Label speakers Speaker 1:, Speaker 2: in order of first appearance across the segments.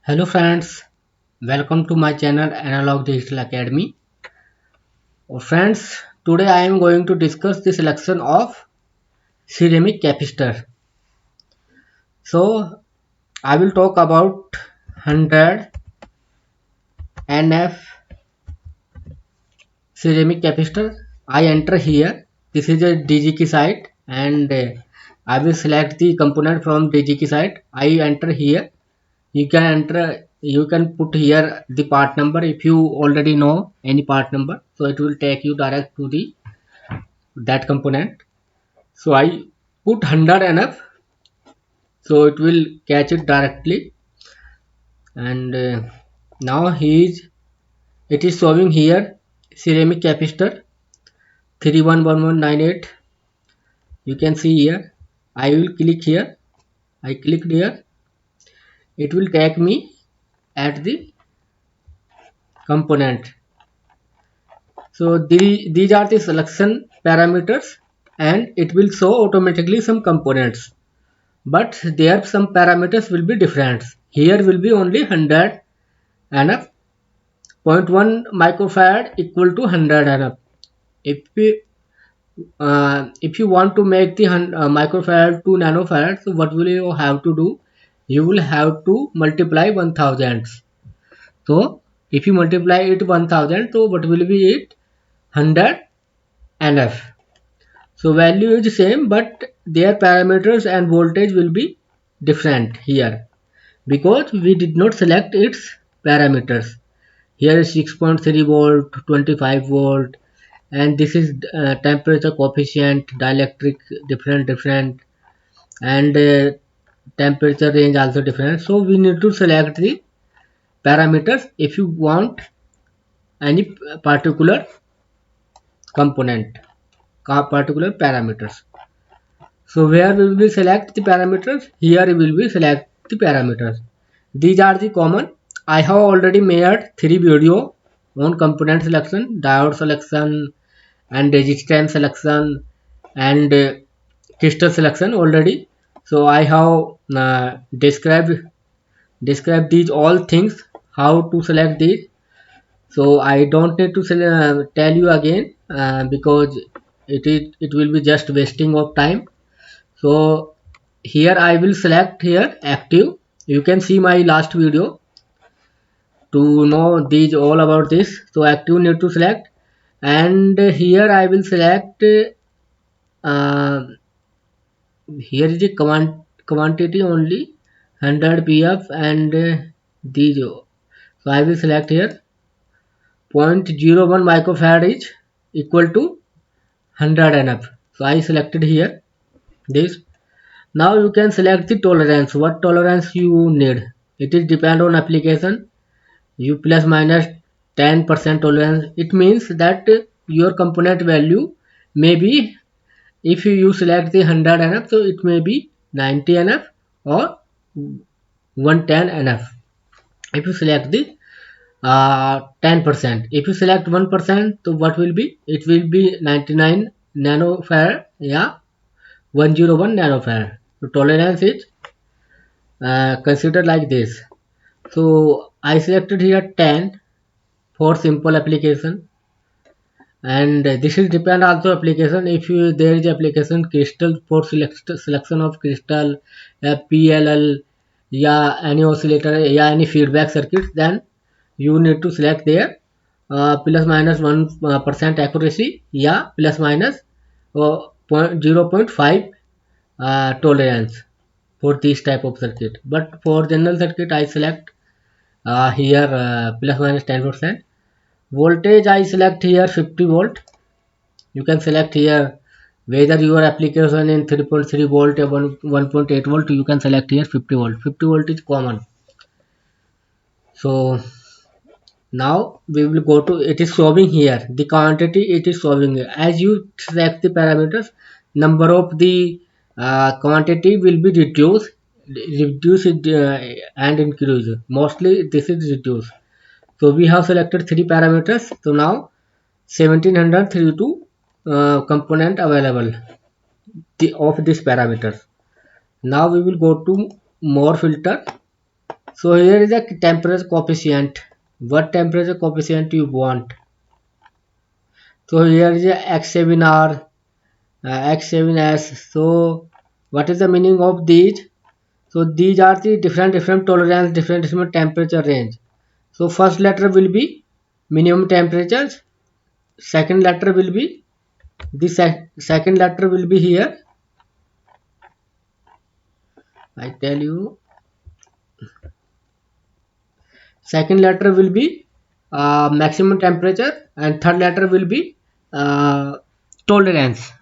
Speaker 1: Hello friends, welcome to my channel Analog Digital Academy. Friends, today I am going to discuss the selection of ceramic capacitor. So I will talk about 100 NF ceramic capacitor. I enter here. This is a DG key site and I will select the component from DG key site. I enter here. You can put here the part number if you already know any part number, so it will take you direct to the that component. So I put 100 NF, so it will catch it directly. And now it is showing here ceramic capacitor 311198. You can see here. I will click here. I clicked here. It will take me at the component. So these are the selection parameters and it will show automatically some components, but there some parameters will be different. Here will be only 100 NF, zero point 0.1 microfarad equal to 100 NF. If you want to make the microfarad to nanofarad, so what will you have to do? You will have to multiply 1000. So if you multiply it 1000, so what will be it? 100 NF. So value is same, but their parameters and voltage will be different here because we did not select its parameters. Here is 6.3 volt, 25 volt, and this is temperature coefficient, dielectric different, and temperature range also different. So we need to select the parameters if you want any particular component, particular parameters. So where we will select the parameters? Here we will be select the parameters. These are the common. I have already made 3 video on component selection, diode selection, and resistance selection, and crystal selection already. So I have described these all things, how to select these. So I don't need to tell you again because it will be just wasting of time. So here I will select here active. You can see my last video to know these all about this. So active need to select, and here I will select uh, here is the quantity only 100 pf and these. So I will select here 0.01 microfarad is equal to 100 NF. So I selected here this. Now you can select the tolerance, what tolerance you need. It is depend on application. You plus minus 10% tolerance. It means that your component value may be, if you select the 100 NF, so it may be 90 NF or 110 NF. If you select the 10%, if you select 1%, so what will be? It will be 99 nanofarad, yeah, 101 nanofarad. So tolerance is considered like this. So I selected here 10 for simple application, and this is depend also application. If you there is application crystal for selection of crystal, PLL, yeah, any oscillator, yeah, any feedback circuit, then you need to select there plus minus 1% accuracy, yeah, plus minus 0.5 tolerance for this type of circuit. But for general circuit I select here plus minus 10%. Voltage I select here 50 volt. You can select here whether your application in 3.3 volt or 1.8 volt. You can select here 50 volt. 50 volt is common. So now we will go to, it is showing here the quantity, it is showing here. As you select the parameters, number of the quantity will be reduce it and increase. Mostly this is reduce. So we have selected 3 parameters. So now 1732 component available of this parameters. Now we will go to more filter. So here is a temperature coefficient. What temperature coefficient you want? So here is a X7R, X7S. So what is the meaning of these? So these are the different tolerance, different temperature range. So first letter will be minimum temperatures. Second letter will be the second letter will be here. I tell you, second letter will be maximum temperature, and third letter will be uh, tolerance.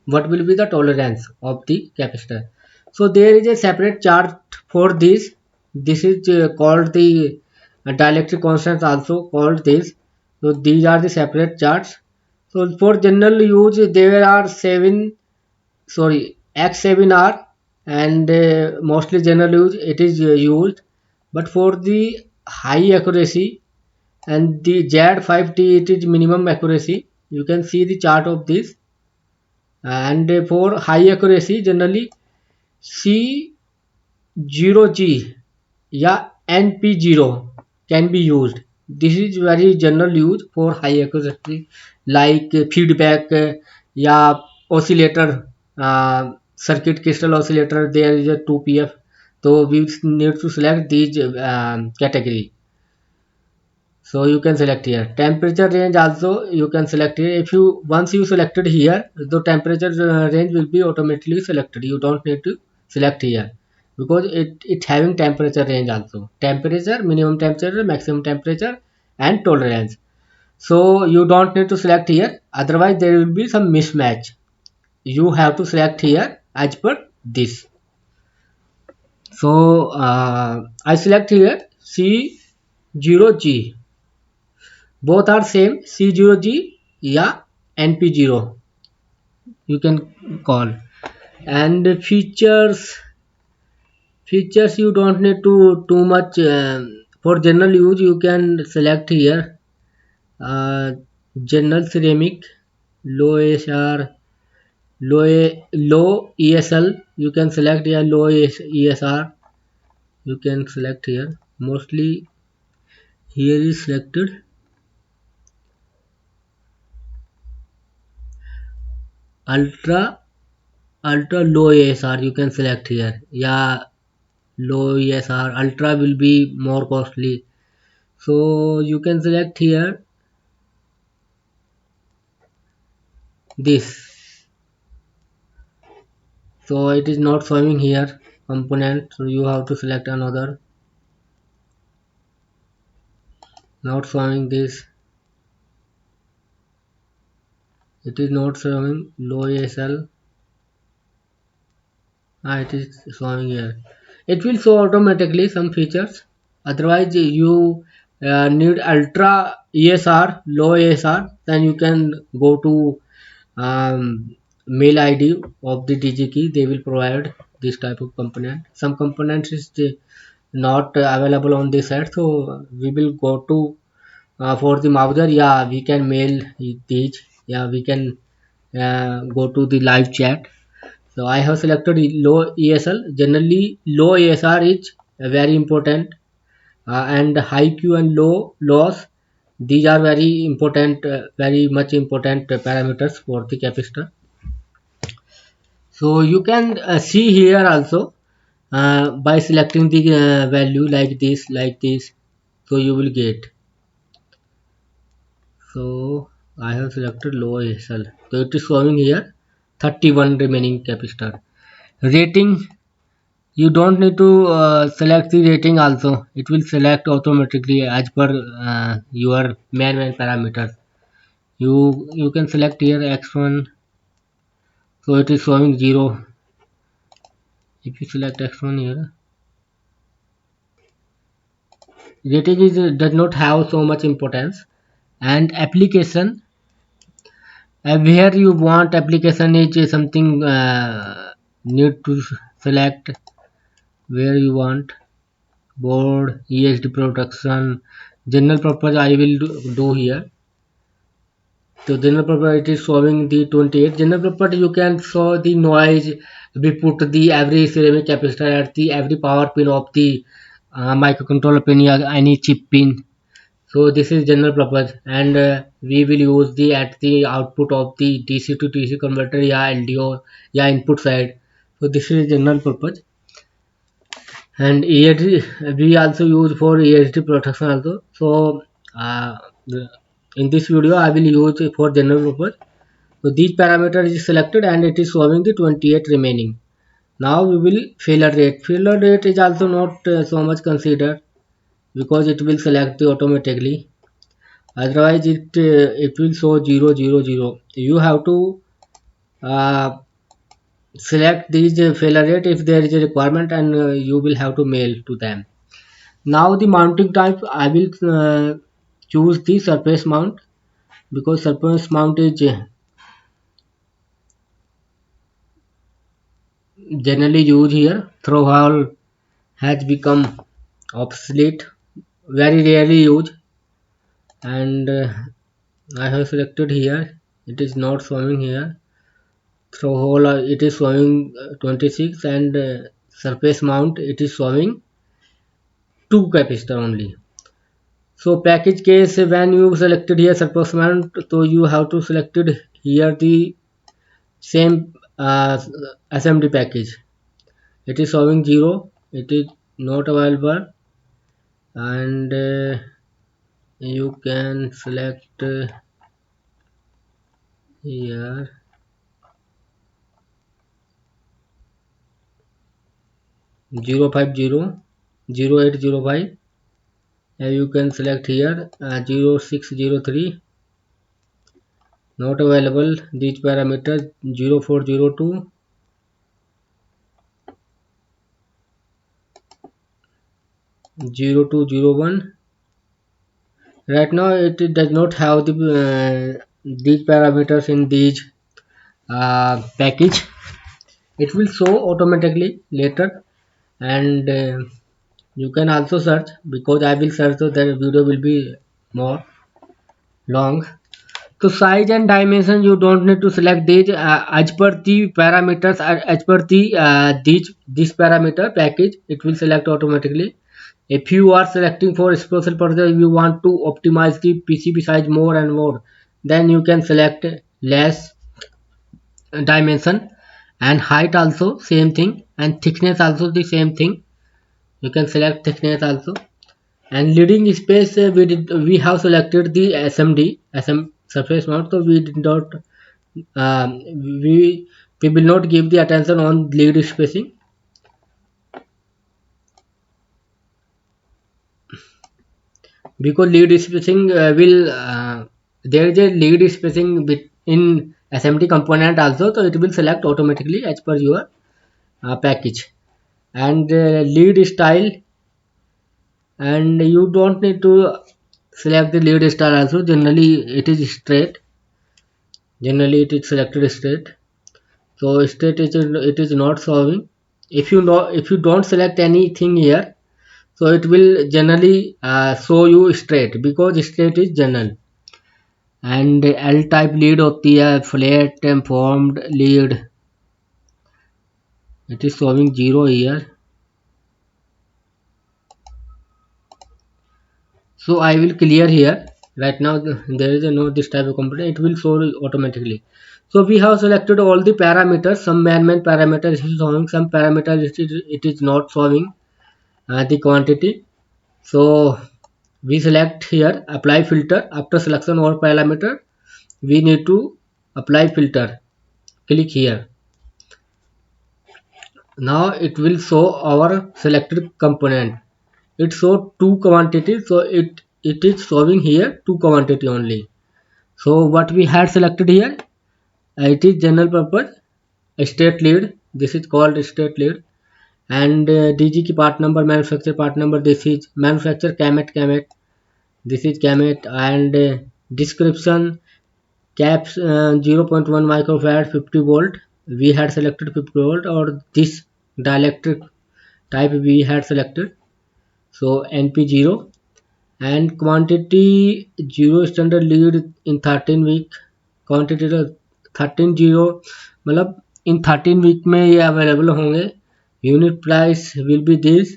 Speaker 1: What will be the tolerance of the capacitor? So there is a separate chart for this. This is called the dielectric constants, also called this. So these are the separate charts. So for general use there are seven, sorry, X7R, and mostly general use it is used. But for the high accuracy and the Z5T, it is minimum accuracy. You can see the chart of this. And for high accuracy generally C0G या NP0 can be used. This is very general use for high accuracy, like feedback या oscillator, circuit crystal oscillator. There is a 2PF, so we need to select these category. So you can select here. Temperature range also you can select here. If you once you selected here, the temperature range will be automatically selected. You don't need to select here, because it having temperature range also. Temperature, minimum temperature, maximum temperature, and tolerance. So you don't need to select here, otherwise there will be some mismatch. You have to select here as per this. So I select here C0G. Both are same, C0G या NP0 you can call. And features you don't need to too much. For general use you can select here general ceramic, low ASR, low ESL. You can select here low ESR. You can select here. Mostly here is selected ultra low ASR. You can select here. Yeah, low ESR. Ultra will be more costly, so you can select here this. So it is not showing here component, so you have to select another. Not showing this. It is not showing low ASL. It is showing here. It will show automatically some features. Otherwise you need ultra ESR, low ESR, then you can go to mail ID of the DG key. They will provide this type of component. Some components is not available on this site, so we will go to for the Mauser. Yeah, we can mail these. Yeah, we can go to the live chat. So I have selected low ESL. Generally low ESR is very important, and high Q and low loss, these are very important, very much important parameters for the capacitor. So you can see here also by selecting the value like this, so you will get. So I have selected low ASL, so it is showing here 31 remaining capacitor. Rating, you don't need to select the rating also. It will select automatically as per your main parameters. You can select here X1, so it is showing 0. If you select X1 here, rating is does not have so much importance. And application, where you want application is something need to select where you want. Board, ESD production, general purpose I will do here. So general purpose it is showing the 28. General purpose you can show the noise. We put the every ceramic capacitor at the every power pin of the microcontroller pin or any chip pin. So this is general purpose, and we will use the at the output of the DC to DC converter, या LDO, या input side. So this is general purpose. And ESD we also use for ESD protection also. So uh, in this video I will use for general purpose. So these parameters is selected and it is showing the 28 remaining. Now we will failure rate. Failure rate is also not so much considered because it will select the automatically. Otherwise it will show 000. You have to uh, select these failure rate if there is a requirement, and you will have to mail to them. Now the mounting type I will choose the surface mount, because surface mount is generally used here. Throw hole has become obsolete, very rarely used, and I have selected here. It is not showing here. Throw hole it is showing 26, and surface mount it is showing 2 capacitor only. So package case, when you selected here surface mount, so you have to selected here the same SMD package. It is showing 0, it is not available, and you can select here 050 0805, and you can select here 0603, not available. These parameters 0402, 0201. Right now it does not have the these parameters in these package. It will show automatically later, and you can also search, because I will search, so the video will be more long. So size and dimension you don't need to select these as per the parameters, as per the this parameter package it will select automatically. If you are selecting for special purpose, you want to optimize the PCB size more and more, then you can select less dimension, and height also same thing, and thickness also the same thing. You can select thickness also. And leading space we have selected the SMD surface mount, so we did not um, we we will not give the attention on lead spacing, because lead spacing will there is a lead spacing in SMD component also, so it will select automatically as per your package. And lead style, and you don't need to select the lead style also. Generally it is straight, generally it is selected straight. So straight it is not solving. If you know, if you don't select anything here, so it will generally show you straight, because straight is general. And L type lead होती है flat formed lead, it is showing 0 here. So I will clear here. Right now there is no this type of component, it will show automatically. So we have selected all the parameters. Some main parameters is showing, some parameters it is not showing the quantity. So we select here apply filter. After selection or parameter, we need to apply filter. Click here. Now it will show our selected component. It show two quantities, so it is showing here two quantity only. So what we had selected here, it is general purpose state lead. This is called state lead. And DG की part number, manufacturer part number, this is manufacturer Camet, this is Camet. And description caps 0.1 microfarad 50 volt, we had selected 50 volt, or this dielectric type we had selected, so NP0. And quantity 0 standard lead in 13 week, quantity 13 0, मतलब इन 13 week में ये available होंगे. Unit price will be this,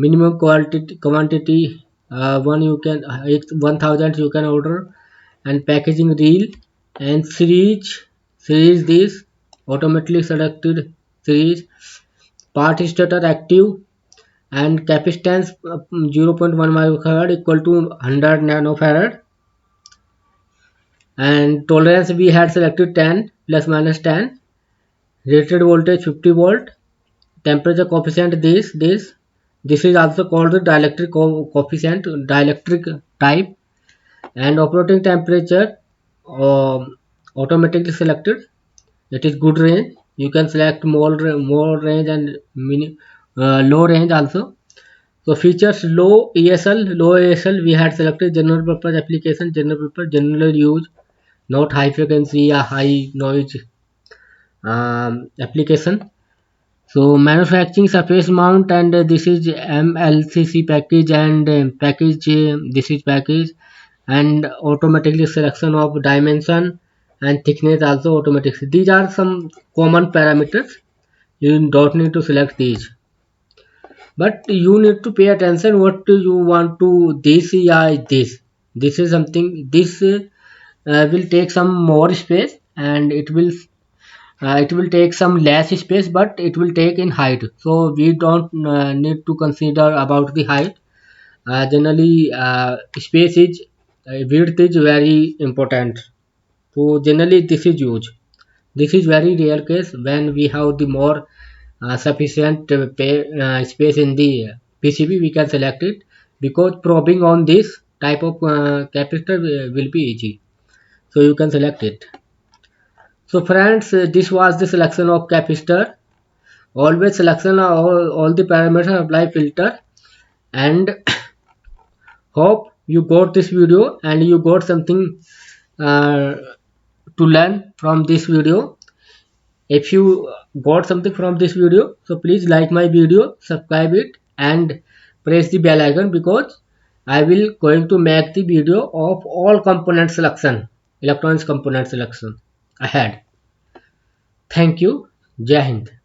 Speaker 1: minimum quantity, one you can 1000 you can order, and packaging reel, and series this automatically selected series, part starter active, and capacitance 0.1 microfarad equal to 100 nanofarad, and tolerance we had selected 10 plus minus 10, rated voltage 50 volt, temperature coefficient this is also called the dielectric coefficient, dielectric type, and operating temperature automatically selected, it is good range, you can select more range and low range also. So features low ESL we had selected general purpose application, general use, not high frequency or high noise application. So manufacturing surface mount, and this is MLCC package, and package this is package, and automatically selection of dimension and thickness also automatic. These are some common parameters. You don't need to select these, but you need to pay attention what you want to this yeah this. This is something this will take some more space, and it will take some less space, but it will take in height, so we don't need to consider about the height. Generally space is width is very important, so generally this is used. This is very rare case when we have the more sufficient space in the PCB, we can select it, because probing on this type of capacitor will be easy, so you can select it. So friends, this was the selection of capacitor. Always selection of all the parameters apply filter, and hope you got this video and you got something uh, to learn from this video. If you got something from this video, so please like my video, subscribe it, and press the bell icon, because I will going to make the video of all component selection, electronics component selection ahead. Thank you. Jai Hind.